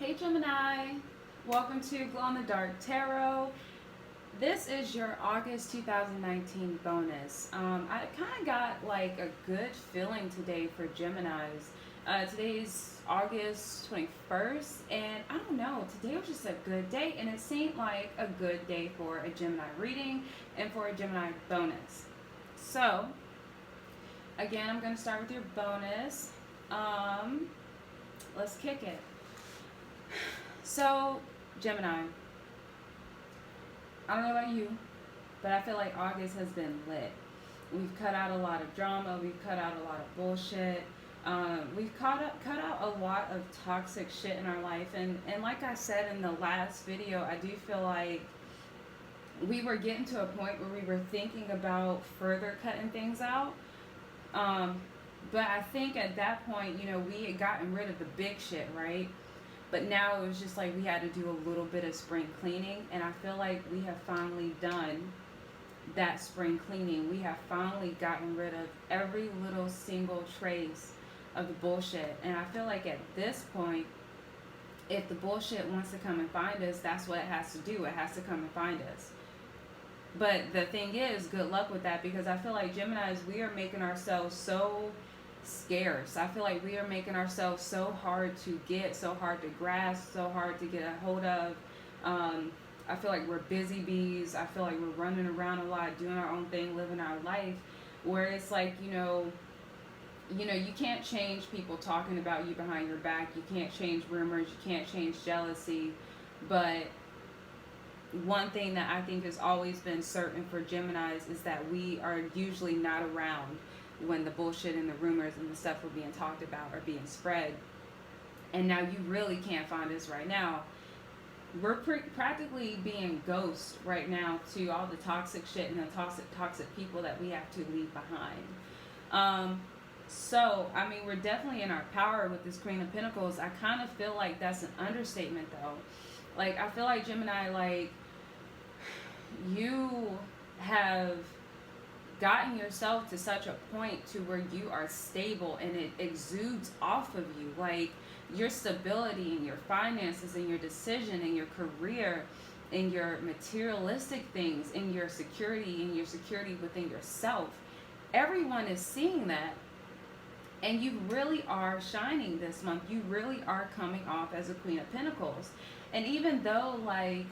Hey Gemini, welcome to Glow in the Dark Tarot. This is your August 2019 bonus. I kind of got like a good feeling today for Geminis. Today's August 21st, and I don't know, today was just a good day, and it seemed like a good day for a Gemini reading and for a Gemini bonus. So, again, I'm going to start with your bonus. Let's kick it. So, Gemini, I don't know about you, but I feel like August has been lit. We've cut out a lot of drama. We've cut out a lot of bullshit. We've cut out a lot of toxic shit in our life. And like I said in the last video, I do feel like we were getting to a point where we were thinking about further cutting things out. But I think at that point, we had gotten rid of the big shit, right? But now it was just like we had to do a little bit of spring cleaning. And I feel like we have finally done that spring cleaning. We have finally gotten rid of every little single trace of the bullshit. And I feel like at this point, if the bullshit wants to come and find us, that's what it has to do. It has to come and find us. But the thing is, good luck with that, because I feel like Geminis, we are making ourselves so scarce. I feel like we are making ourselves so hard to get, so hard to grasp, so hard to get a hold of. I feel like we're busy bees. I feel like we're running around a lot, doing our own thing, living our life, where it's like, you can't change people talking about you behind your back. You can't change rumors. You can't change jealousy. But one thing that I think has always been certain for Geminis is that we are usually not around when the bullshit and the rumors and the stuff are being talked about or being spread. And now you really can't find us right now. We're practically being ghosts right now to all the toxic shit and the toxic people that we have to leave behind. So, I mean, we're definitely in our power with this Queen of Pentacles. I kind of feel like that's an understatement, though. Like, I feel like Gemini, like, you have gotten yourself to such a point to where you are stable and it exudes off of you. Like, your stability and your finances and your decision and your career and your materialistic things and your security within yourself. Everyone is seeing that. And you really are shining this month. You really are coming off as a Queen of Pentacles. And even though, like,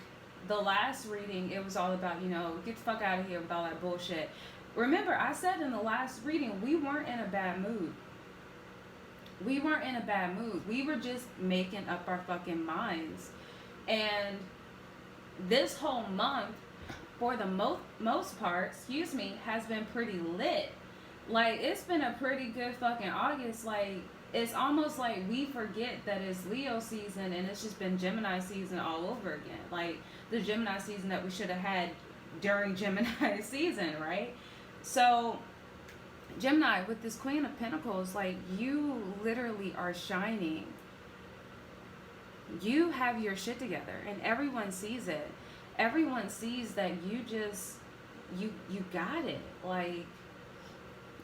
the last reading, it was all about, get the fuck out of here with all that bullshit. Remember, I said in the last reading, we weren't in a bad mood. We weren't in a bad mood. We were just making up our fucking minds. And this whole month, for the most part, has been pretty lit. Like, it's been a pretty good fucking August. Like, it's almost like we forget that it's Leo season and it's just been Gemini season all over again. Like, the Gemini season that we should have had during Gemini season, right? So, Gemini, with this Queen of Pentacles, like, you literally are shining. You have your shit together and everyone sees it. Everyone sees that you just, you got it. Like,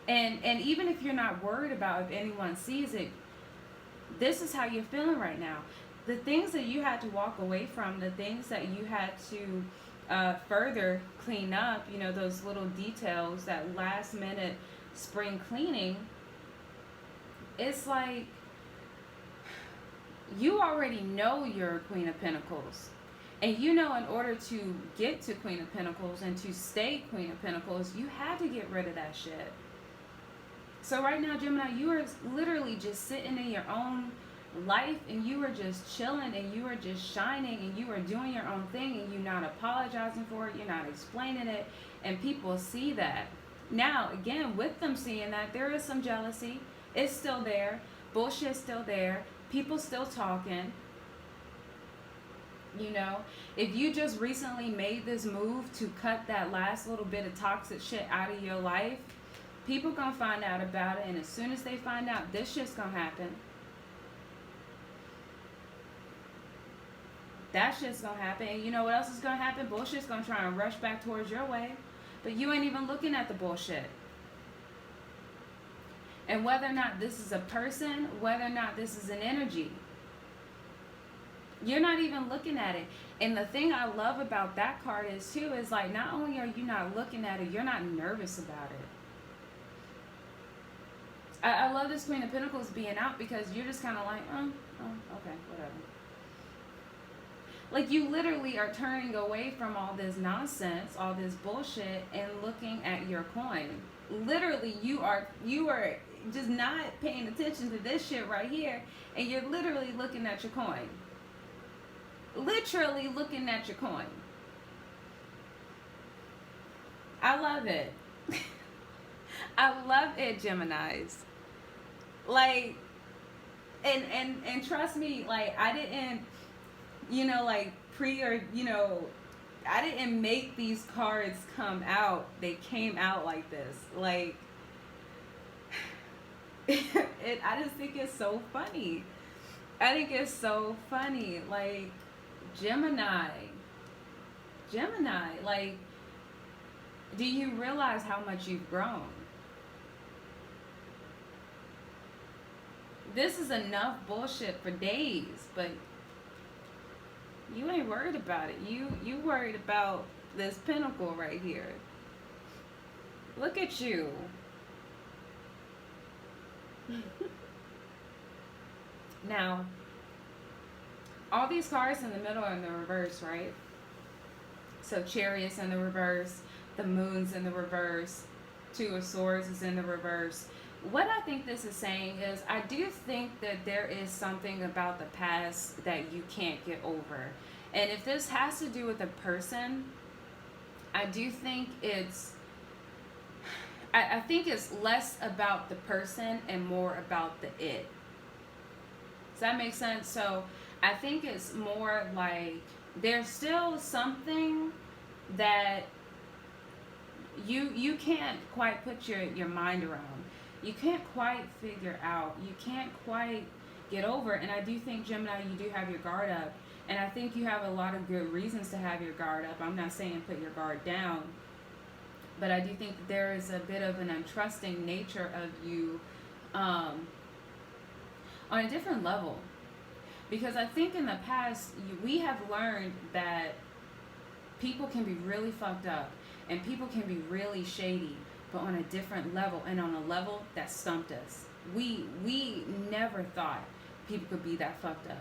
and even if you're not worried about if anyone sees it, this is how you're feeling right now. The things that you had to walk away from, the things that you had to further clean up, those little details, that last minute spring cleaning, it's like you already know you're a Queen of Pentacles. And in order to get to Queen of Pentacles and to stay Queen of Pentacles, you had to get rid of that shit. So right now, Gemini, you are literally just sitting in your own life and you are just chilling and you are just shining and you are doing your own thing and you're not apologizing for it, you're not explaining it, and people see that. Now, again, with them seeing that, there is some jealousy. It's still there. Bullshit's still there. People still talking. If you just recently made this move to cut that last little bit of toxic shit out of your life, people gonna find out about it, and as soon as they find out, this shit's gonna happen. That shit's gonna happen. And you know what else is gonna happen? Bullshit's gonna try and rush back towards your way. But you ain't even looking at the bullshit. And whether or not this is a person, whether or not this is an energy, You're not even looking at it. And the thing I love about that card is too is like not only are you not looking at it, you're not nervous about it. I love this Queen of Pentacles being out because you're just kind of like, okay, whatever. Like you literally are turning away from all this nonsense, all this bullshit, and looking at your coin. Literally, you are just not paying attention to this shit right here, and you're literally looking at your coin. Literally looking at your coin. I love it. I love it, Geminis. Like, and trust me, like I didn't, like I didn't make these cards come out. They came out like this. Like, I just think it's so funny. I think it's so funny. Like, Gemini, like, do you realize how much you've grown? This is enough bullshit for days, but you ain't worried about it. You worried about this pentacle right here. Look at you. Now, all these cards in the middle are in the reverse, right? So Chariot's in the reverse, the Moon's in the reverse, Two of Swords is in the reverse. What I think this is saying is I do think that there is something about the past that you can't get over. And if this has to do with a person, I do think I think it's less about the person and more about the it. Does that make sense? So I think it's more like there's still something that you can't quite put your mind around. You can't quite figure out. You can't quite get over. And I do think, Gemini, you do have your guard up. And I think you have a lot of good reasons to have your guard up. I'm not saying put your guard down. But I do think that there is a bit of an untrusting nature of you on a different level. Because I think in the past, we have learned that people can be really fucked up. And people can be really shady. But on a different level, and on a level that stumped us. We never thought people could be that fucked up.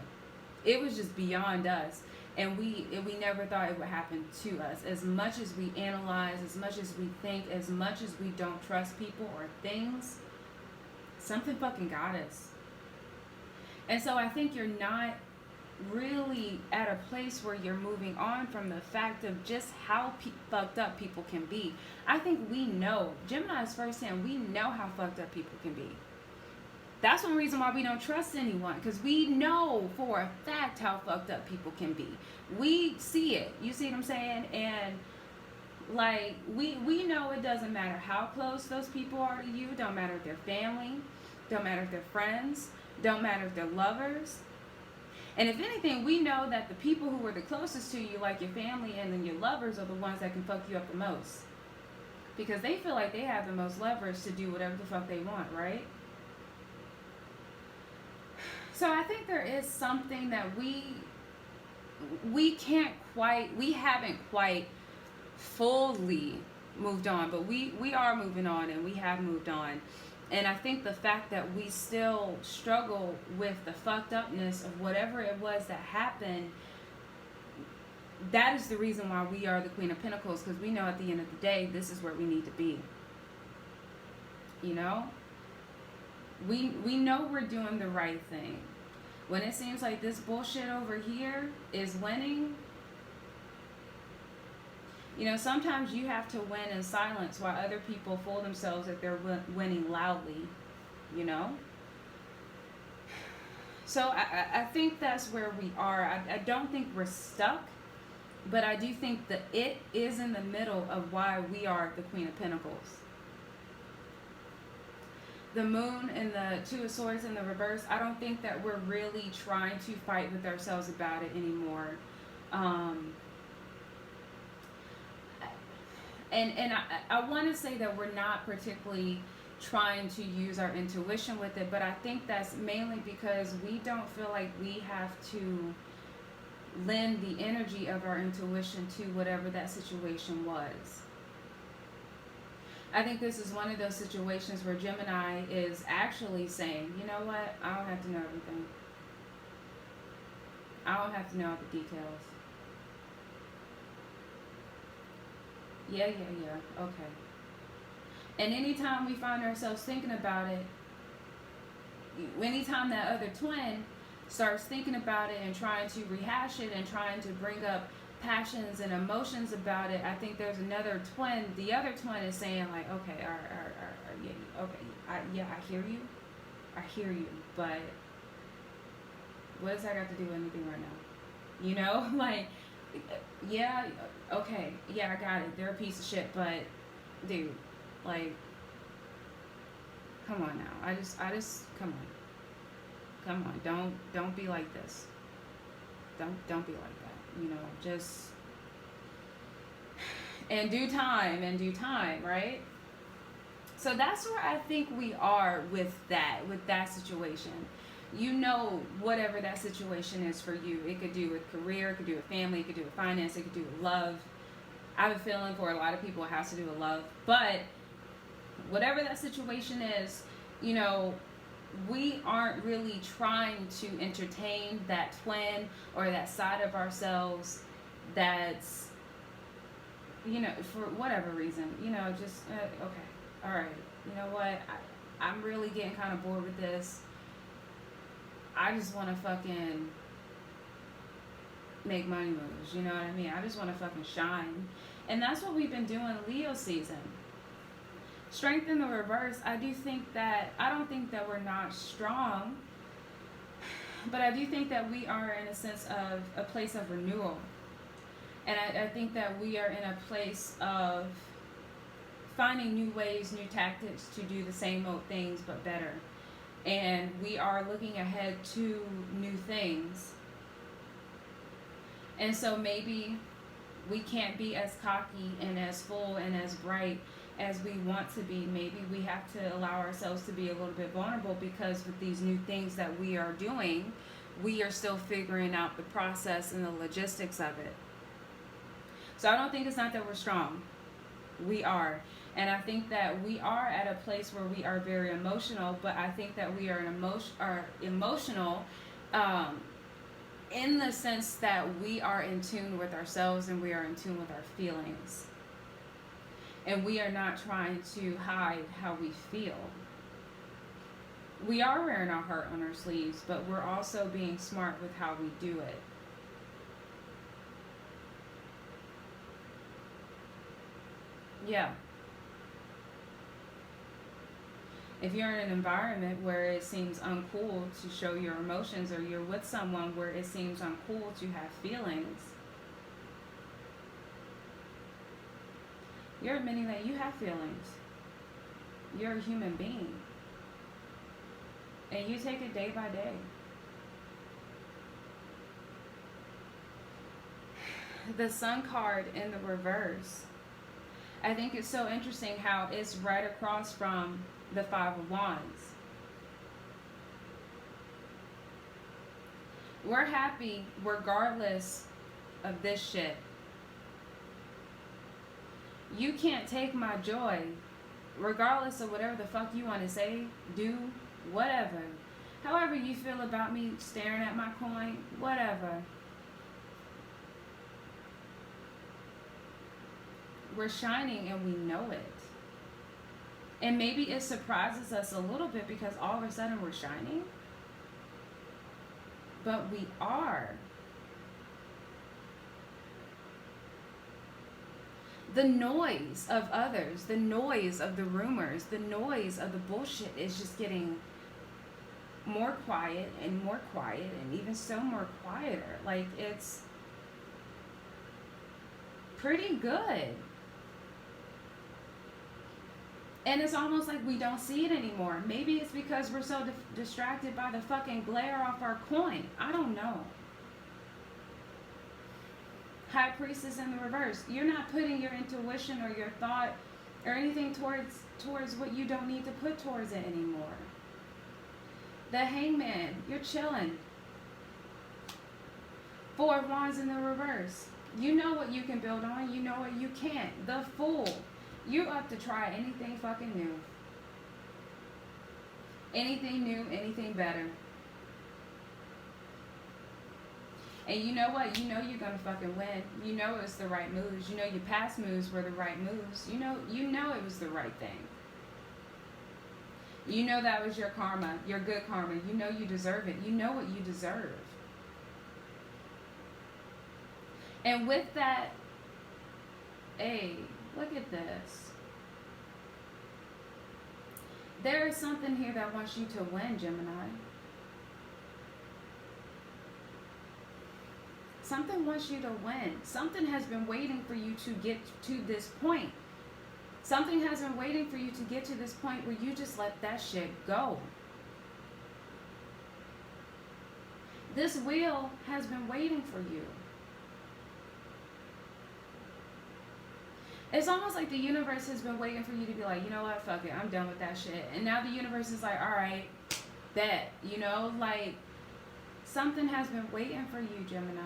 It was just beyond us, and we never thought it would happen to us. As much as we analyze, as much as we think, as much as we don't trust people or things, something fucking got us. And so I think you're not really at a place where you're moving on from the fact of just how fucked up people can be. I think we know, Gemini's firsthand, we know how fucked up people can be. That's one reason why we don't trust anyone, because we know for a fact how fucked up people can be. We see it. You see what I'm saying? And like we know it doesn't matter how close those people are to you. Don't matter if they're family. Don't matter if they're friends. Don't matter if they're lovers. And if anything, we know that the people who are the closest to you, like your family and then your lovers, are the ones that can fuck you up the most. Because they feel like they have the most leverage to do whatever the fuck they want, right? So I think there is something that we haven't quite fully moved on, but we are moving on, and we have moved on. And I think the fact that we still struggle with the fucked upness of whatever it was that happened, that is the reason why we are the Queen of Pentacles, because we know at the end of the day, this is where we need to be. You know? We know we're doing the right thing. When it seems like this bullshit over here is winning, you know, sometimes you have to win in silence while other people fool themselves that they're winning loudly, you know? So I think that's where we are. I don't think we're stuck, but I do think that it is in the middle of why we are the Queen of Pentacles. The Moon and the Two of Swords in the reverse, I don't think that we're really trying to fight with ourselves about it anymore. And I want to say that we're not particularly trying to use our intuition with it, but I think that's mainly because we don't feel like we have to lend the energy of our intuition to whatever that situation was. I think this is one of those situations where Gemini is actually saying, you know what, I don't have to know everything. I don't have to know all the details. Yeah, okay. And anytime we find ourselves thinking about it, anytime that other twin starts thinking about it and trying to rehash it and trying to bring up passions and emotions about it, I think there's another twin. The other twin is saying like, okay, yeah, okay, I hear you, but what does that got to do with anything right now? You know, like, yeah, okay, yeah, I got it. They're a piece of shit, but dude, like, come on now. I just, come on. Don't be like this. Don't be like that. You know, just in due time, right? So that's where I think we are with that situation. You know, whatever that situation is for you, it could do with career, it could do with family, it could do with finance, it could do with love. I have a feeling for a lot of people it has to do with love. But whatever that situation is, you know, we aren't really trying to entertain that twin or that side of ourselves that's, you know, for whatever reason, you know, just, okay, all right, you know what, I'm really getting kind of bored with this. I just want to fucking make money moves, you know what I mean? I just want to fucking shine. And that's what we've been doing Leo season. Strength in the reverse, I don't think that we're not strong, but I do think that we are in a sense of a place of renewal. And I think that we are in a place of finding new ways, new tactics to do the same old things, but better. And we are looking ahead to new things. And so maybe we can't be as cocky and as full and as bright as we want to be. Maybe we have to allow ourselves to be a little bit vulnerable, because with these new things that we are doing, we are still figuring out the process and the logistics of it. So I don't think it's not that we're strong. We are. And I think that we are at a place where we are very emotional, but I think that we are emotional in the sense that we are in tune with ourselves and we are in tune with our feelings. And we are not trying to hide how we feel. We are wearing our heart on our sleeves, but we're also being smart with how we do it. Yeah. If you're in an environment where it seems uncool to show your emotions, or you're with someone where it seems uncool to have feelings, you're admitting that you have feelings. You're a human being. And you take it day by day. The Sun card in the reverse. I think it's so interesting how it's right across from the Five of Wands. We're happy regardless of this shit. You can't take my joy, regardless of whatever the fuck you want to say, do, whatever. However you feel about me staring at my coin, whatever. We're shining and we know it. And maybe it surprises us a little bit because all of a sudden we're shining. But we are. The noise of others, the noise of the rumors, the noise of the bullshit is just getting more quiet and even so more quieter. Like, it's pretty good. And it's almost like we don't see it anymore. Maybe it's because we're so distracted by the fucking glare off our coin. I don't know. High Priestess in the reverse. You're not putting your intuition or your thought or anything towards what you don't need to put towards it anymore. The Hangman. You're chilling. Four of Wands in the reverse. You know what you can build on. You know what you can't. The Fool. You up to try anything fucking new. Anything new, anything better. And you know what? You know you're gonna fucking win. You know it's the right moves. You know your past moves were the right moves. You know it was the right thing. You know that was your karma, your good karma. You know you deserve it. You know what you deserve. And with that, hey, look at this. There is something here that wants you to win, Gemini. Something wants you to win. Something has been waiting for you to get to this point. Something has been waiting for you to get to this point where you just let that shit go. This wheel has been waiting for you. It's almost like the universe has been waiting for you to be like, you know what, fuck it, I'm done with that shit. And now the universe is like, all right, bet. You know, like, something has been waiting for you, Gemini.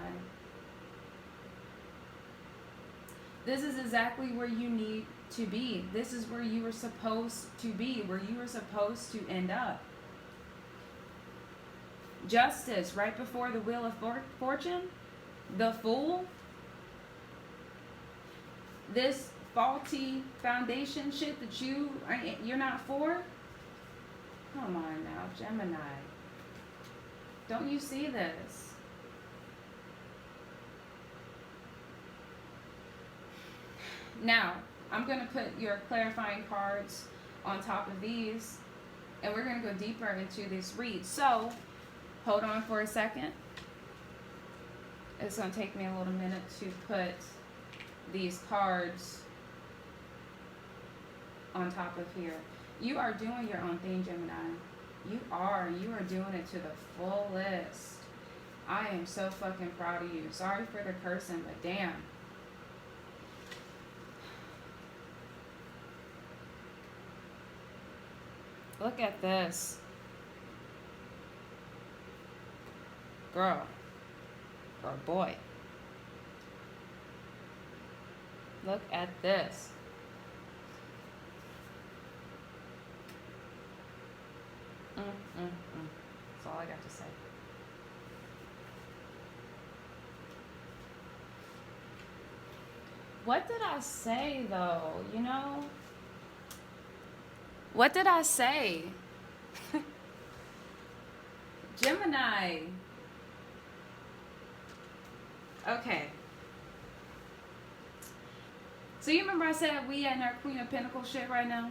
This is exactly where you need to be. This is where you were supposed to be, where you were supposed to end up. Justice, right before the Wheel of Fortune. The Fool. This faulty foundation shit that you're not for. Come on now, Gemini. Don't you see this? Now, I'm going to put your clarifying cards on top of these, and we're going to go deeper into this read. So, hold on for a second. It's going to take me a little minute to put these cards on top of here. You are doing your own thing, Gemini. You are doing it to the fullest. I am so fucking proud of you. Sorry for the cursing, but damn. Look at this. Girl. Or boy. Look at this. That's all I got to say. What did I say, though? You know? What did I say? Gemini. Okay. So you remember I said we in our Queen of Pentacles shit right now?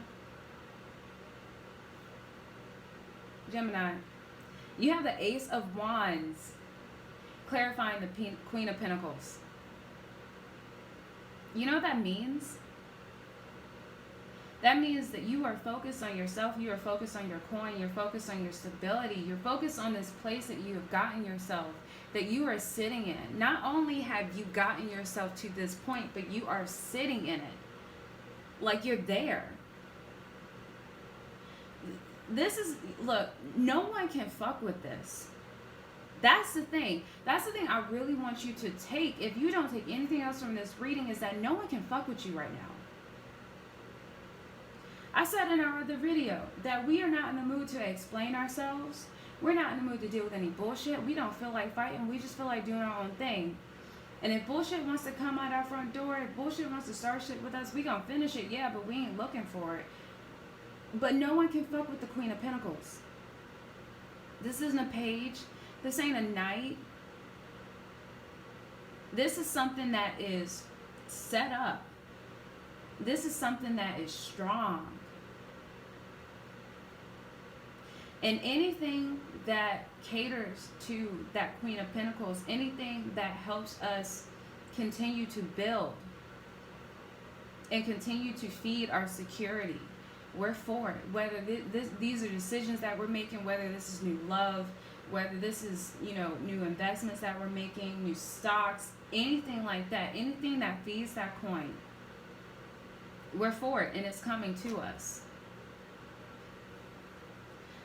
Gemini. You have the Ace of Wands clarifying the Queen of Pentacles. You know what that means? That means that you are focused on yourself, you are focused on your coin, you're focused on your stability, you're focused on this place that you have gotten yourself, that you are sitting in. Not only have you gotten yourself to this point, but you are sitting in it. Like you're there. This is, look, no one can fuck with this. That's the thing. That's the thing I really want you to take. If you don't take anything else from this reading, is that no one can fuck with you right now. I said in our other video that we are not in the mood to explain ourselves. We're not in the mood to deal with any bullshit. We don't feel like fighting. We just feel like doing our own thing. And if bullshit wants to come out our front door, if bullshit wants to start shit with us, we gonna finish it, yeah, but we ain't looking for it. But no one can fuck with the Queen of Pentacles. This isn't a page. This ain't a knight. This is something that is set up. This is something that is strong. And anything that caters to that Queen of Pentacles, anything that helps us continue to build and continue to feed our security, we're for it. Whether these are decisions that we're making, whether this is new love, whether this is, you know, new investments that we're making, new stocks, anything like that, anything that feeds that coin, we're for it, and it's coming to us.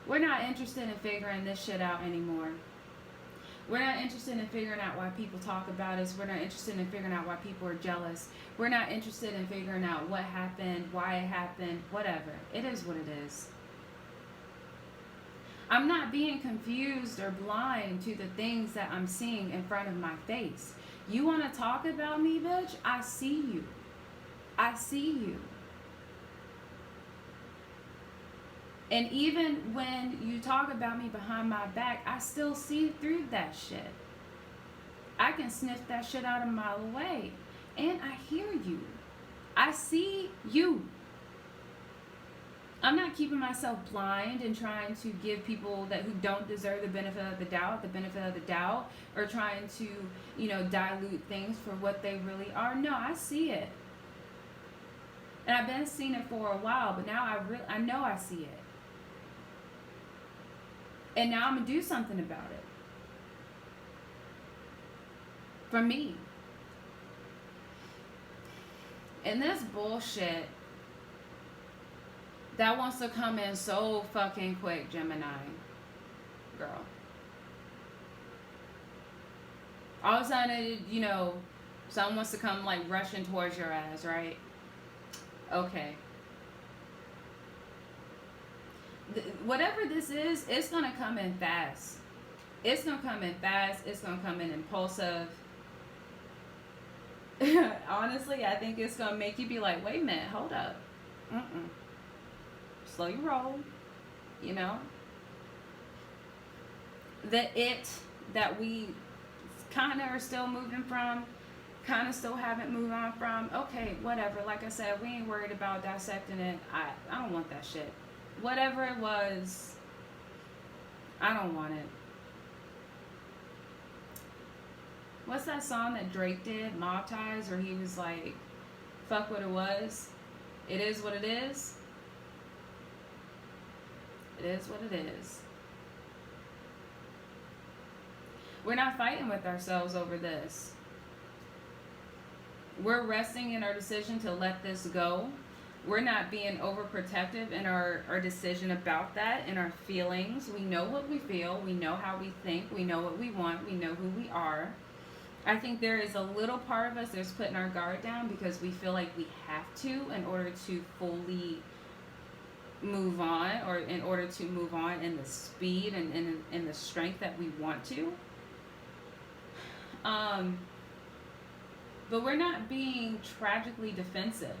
We're not interested in figuring this shit out anymore. We're not interested in figuring out why people talk about us. We're not interested in figuring out why people are jealous. We're not interested in figuring out what happened, why it happened, whatever. It is what it is. I'm not being confused or blind to the things that I'm seeing in front of my face. You want to talk about me, bitch? I see you. I see you. And even when you talk about me behind my back, I still see through that shit. I can sniff that shit out a mile away. And I hear you. I see you. I'm not keeping myself blind and trying to give people that who don't deserve the benefit of the doubt, or trying to, dilute things for what they really are. No, I see it. And I've been seeing it for a while, but now I know I see it. And now I'm going to do something about it. For me. And this bullshit that wants to come in so fucking quick, Gemini. Girl. All of a sudden, someone wants to come like rushing towards your ass, right? Okay. Whatever this is, it's going to come in fast. It's going to come in fast. It's going to come in impulsive. Honestly, I think it's going to make you be like, wait a minute, hold up. Slow your roll. The it that we kind of are still moving from, kind of still haven't moved on from. Okay, whatever. Like I said, we ain't worried about dissecting it. I don't want that shit. Whatever it was, I don't want it. What's that song that Drake did, Mob Ties, where he was like, fuck what it was. It is what it is. It is what it is. We're not fighting with ourselves over this. We're resting in our decision to let this go. We're not being overprotective in our decision about that, in our feelings. We know what we feel. We know how we think. We know what we want. We know who we are. I think there is a little part of us that's putting our guard down because we feel like we have to in order to fully move on, or in order to move on in the speed and in the strength that we want to. But we're not being tragically defensive,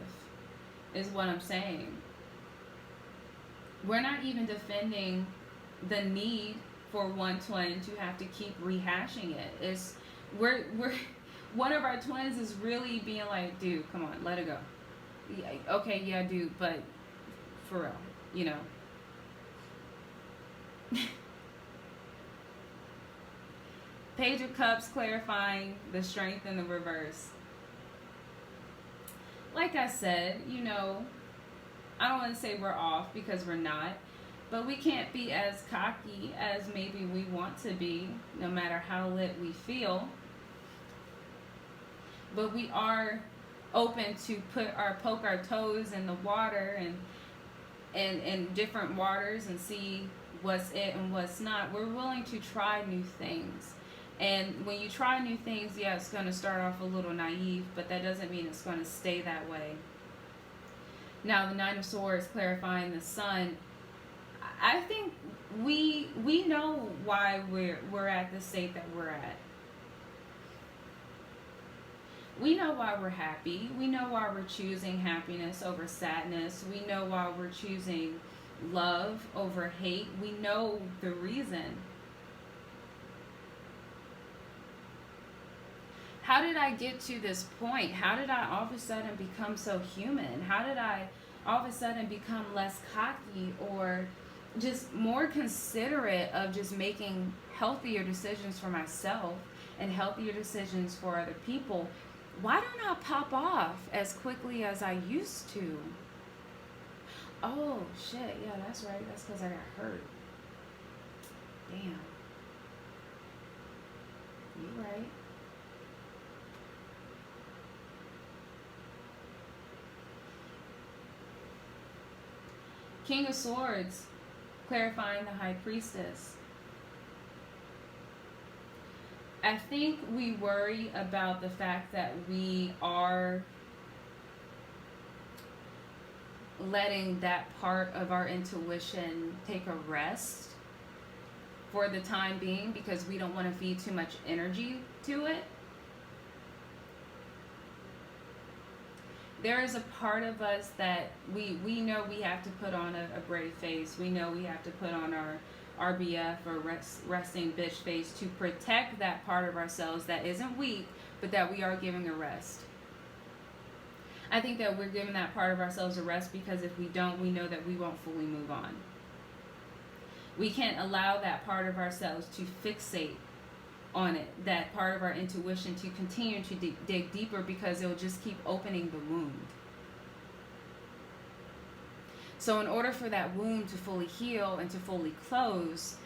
is what I'm saying. We're not even defending the need for one twin to have to keep rehashing it. We're one of our twins is really being like, dude, come on, let it go. Yeah, okay, yeah, dude, but for real, Page of Cups clarifying the strength in the reverse. Like I said, I don't want to say we're off because we're not, but we can't be as cocky as maybe we want to be, no matter how lit we feel. But we are open to poke our toes in the water and different waters and see what's it and what's not. We're willing to try new things. And when you try new things, yeah, it's going to start off a little naive, but that doesn't mean it's going to stay that way. Now, the Nine of Swords clarifying the Sun. I think we know why we're at the state that we're at. We know why we're happy. We know why we're choosing happiness over sadness. We know why we're choosing love over hate. We know the reason. How did I get to this point? How did I all of a sudden become so human? How did I all of a sudden become less cocky or just more considerate of just making healthier decisions for myself and healthier decisions for other people? Why don't I pop off as quickly as I used to? Oh, shit. Yeah, that's right. That's because I got hurt. Damn. You're right. King of Swords, clarifying the High Priestess. I think we worry about the fact that we are letting that part of our intuition take a rest for the time being because we don't want to feed too much energy to it. There is a part of us that we know we have to put on a brave face. We know we have to put on our RBF or resting bitch face to protect that part of ourselves that isn't weak, but that we are giving a rest. I think that we're giving that part of ourselves a rest because if we don't, we know that we won't fully move on. We can't allow that part of ourselves to fixate on it, that part of our intuition to continue to dig deeper because it'll just keep opening the wound. So in order for that wound to fully heal and to fully close,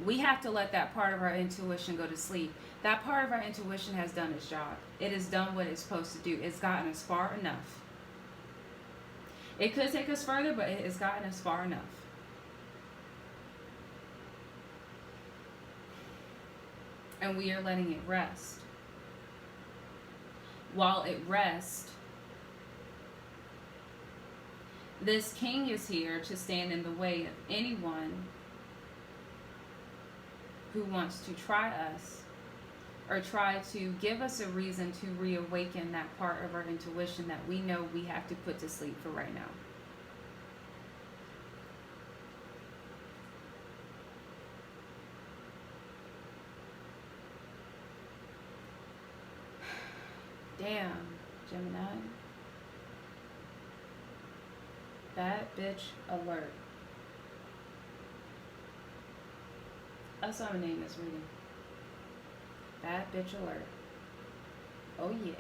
we have to let that part of our intuition go to sleep. That part of our intuition has done its job. It has done what it's supposed to do. It's gotten us far enough. It could take us further, but it has gotten us far enough. And we are letting it rest. While it rests, this king is here to stand in the way of anyone who wants to try us or try to give us a reason to reawaken that part of our intuition that we know we have to put to sleep for right now. Damn, Gemini. Bad bitch alert. That's what my name is reading. Bad bitch alert. Oh yeah.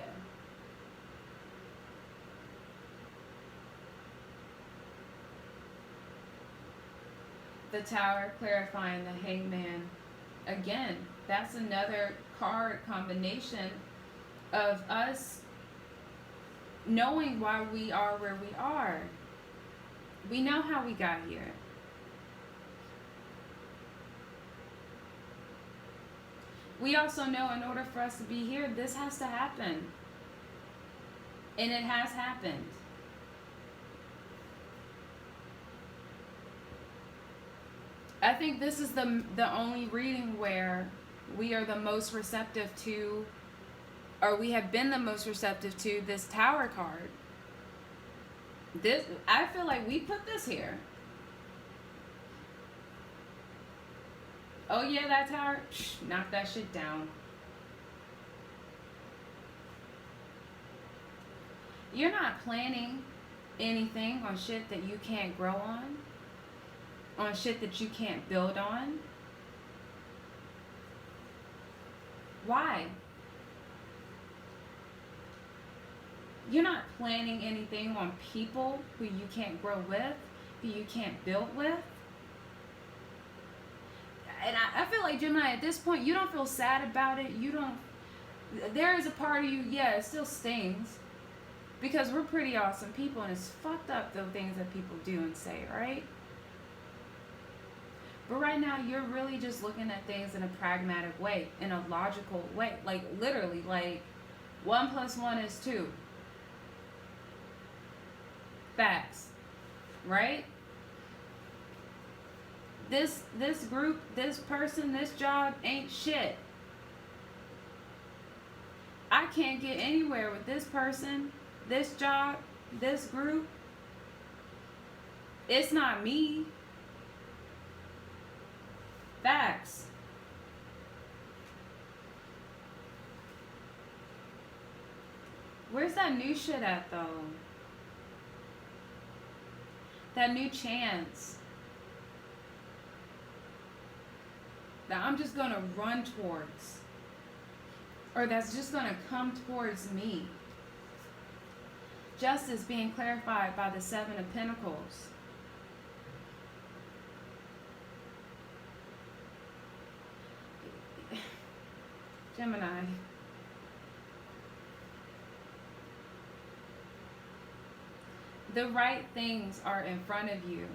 The Tower clarifying the Hangman. Again, that's another card combination of us knowing why we are where we are. We know how we got here. We also know in order for us to be here, this has to happen. And it has happened. I think this is the only reading where we are the most receptive to, or we have been the most receptive to this Tower card. This, I feel like we put this here. Oh yeah, that Tower, knock that shit down. You're not planning anything on shit that you can't grow on shit that you can't build on. Why? You're not planning anything on people who you can't grow with, who you can't build with. And I feel like, Gemini, at this point, you don't feel sad about it. You don't, there is a part of you, yeah, it still stings. Because we're pretty awesome people, and it's fucked up the things that people do and say, right? But right now, you're really just looking at things in a pragmatic way, in a logical way. Like, literally, like, 1 + 1 is 2. Facts. Right? This group, this person, this job ain't shit. I can't get anywhere with this person, this job, this group. It's not me. Facts. Where's that new shit at, though? That new chance that I'm just gonna run towards, or that's just gonna come towards me. Justice being clarified by the 7 of Pentacles. Gemini. The right things are in front of you.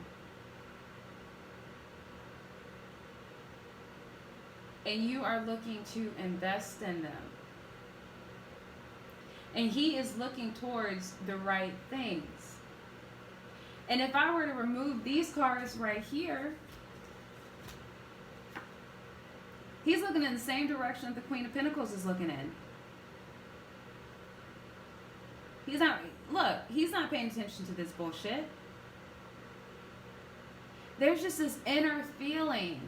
and you are looking to invest in them. And he is looking towards the right things. And if I were to remove these cards right here, he's looking in the same direction that the Queen of Pentacles is looking in. He's not paying attention to this bullshit. There's just this inner feeling,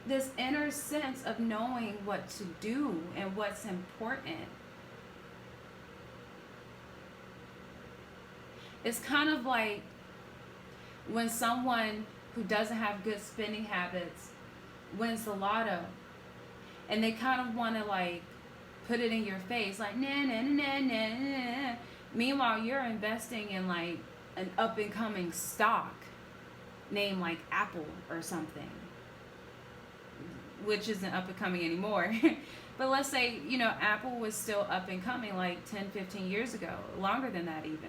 this inner sense of knowing what to do and what's important. It's kind of like when someone who doesn't have good spending habits wins the lotto, and they kind of want to like put it in your face, like nah nah nah nah nah. Meanwhile, you're investing in like an up and coming stock named like Apple or something, which isn't up and coming anymore. But let's say, you know, Apple was still up and coming like 10, 15 years ago, longer than that even.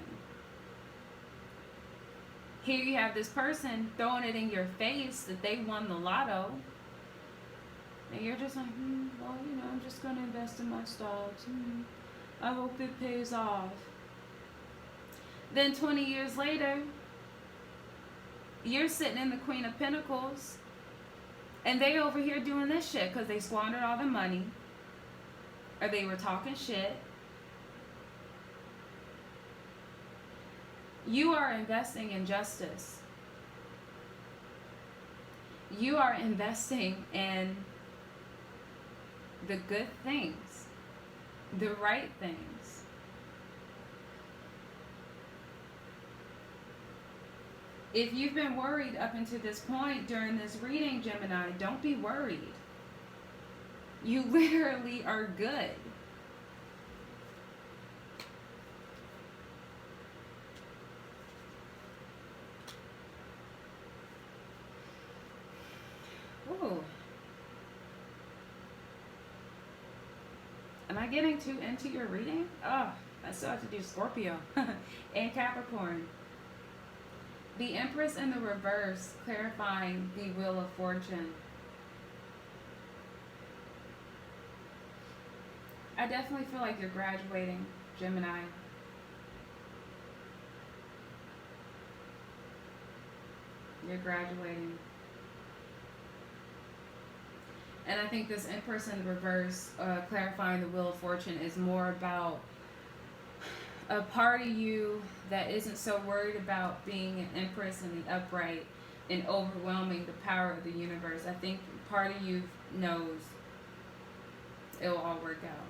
Here you have this person throwing it in your face that they won the lotto. And you're just like, well, you know, I'm just going to invest in my stocks. I hope it pays off. Then 20 years later, you're sitting in the Queen of Pentacles, and they over here doing this shit because they squandered all the money, or they were talking shit. You are investing in justice. You are investing in the good things, the right things. If you've been worried up until this point during this reading, Gemini, don't be worried. You literally are good. Ooh. Am I getting too into your reading? Oh, I still have to do Scorpio and Capricorn. The Empress in the reverse, clarifying the Wheel of Fortune. I definitely feel like you're graduating, Gemini. You're graduating. And I think this Empress in the reverse, clarifying the Wheel of Fortune, is more about a part of you that isn't so worried about being an Empress in the upright and overwhelming the power of the universe. I think part of you knows it'll all work out.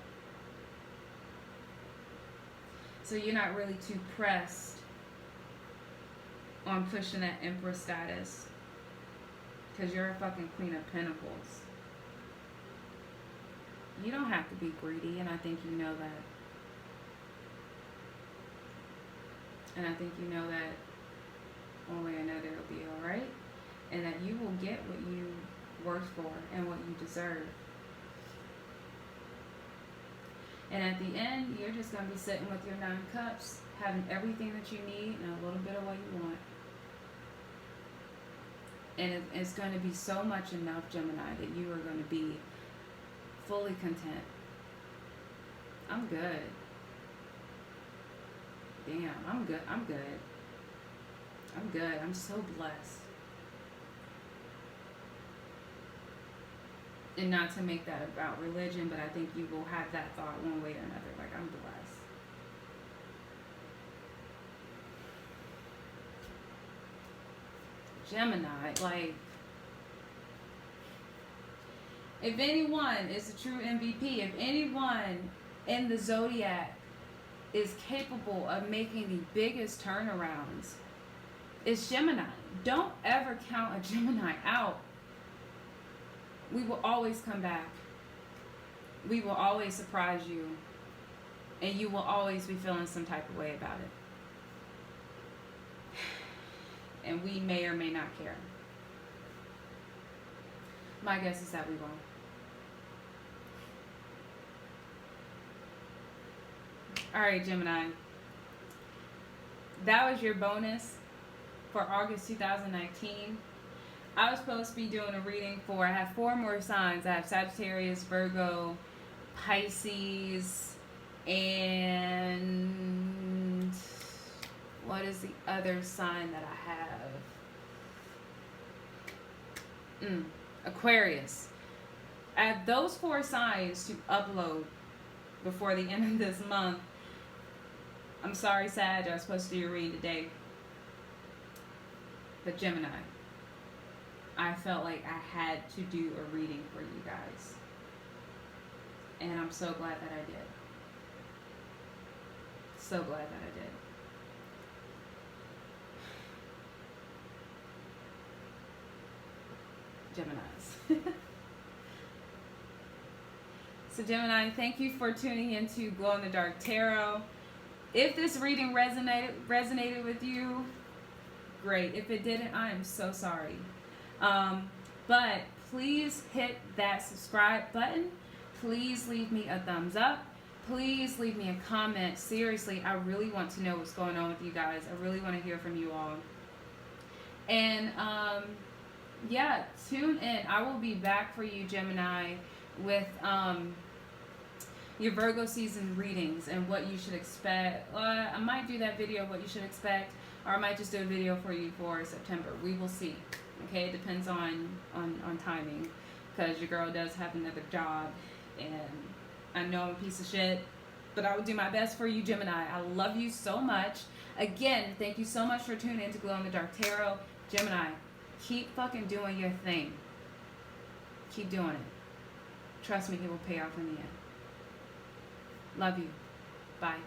So you're not really too pressed on pushing that Empress status, because you're a fucking Queen of Pentacles. You don't have to be greedy, and I think you know that. And I think you know that one way or another it'll be alright. And that you will get what you work for and what you deserve. And at the end, you're just going to be sitting with your 9 cups, having everything that you need and a little bit of what you want. And it's going to be so much enough, Gemini, that you are going to be fully content. I'm good. Damn, I'm good. I'm good. I'm good. I'm so blessed. And not to make that about religion, but I think you will have that thought one way or another. Like, I'm blessed. Gemini, like, if anyone is a true MVP, if anyone in the zodiac is capable of making the biggest turnarounds, it's Gemini. Don't ever count a Gemini out. We will always come back. We will always surprise you. And you will always be feeling some type of way about it. And we may or may not care. My guess is that we won't. Alright, Gemini. That was your bonus for August 2019. I was supposed to be doing a reading for, I have 4 more signs. I have Sagittarius, Virgo, Pisces, and what is the other sign that I have? Aquarius. I have those 4 signs to upload before the end of this month. I'm sorry, Sag, I was supposed to do a reading today. But Gemini, I felt like I had to do a reading for you guys. And I'm so glad that I did. So glad that I did. Geminis. So Gemini, thank you for tuning into Glow in the Dark Tarot. If this reading resonated with you, great. If it didn't, I am so sorry. But please hit that subscribe button. Please leave me a thumbs up. Please leave me a comment. Seriously, I really want to know what's going on with you guys. I really want to hear from you all. And yeah, tune in. I will be back for you, Gemini, with your Virgo season readings and what you should expect. I might do that video of what you should expect, or I might just do a video for you for September. We will see. Okay, it depends on timing, because your girl does have another job, and I know I'm a piece of shit, but I will do my best for you, Gemini. I love you so much. Again, thank you so much for tuning in to Glow in the Dark Tarot. Gemini, keep fucking doing your thing. Keep doing it. Trust me, it will pay off in the end. Love you. Bye.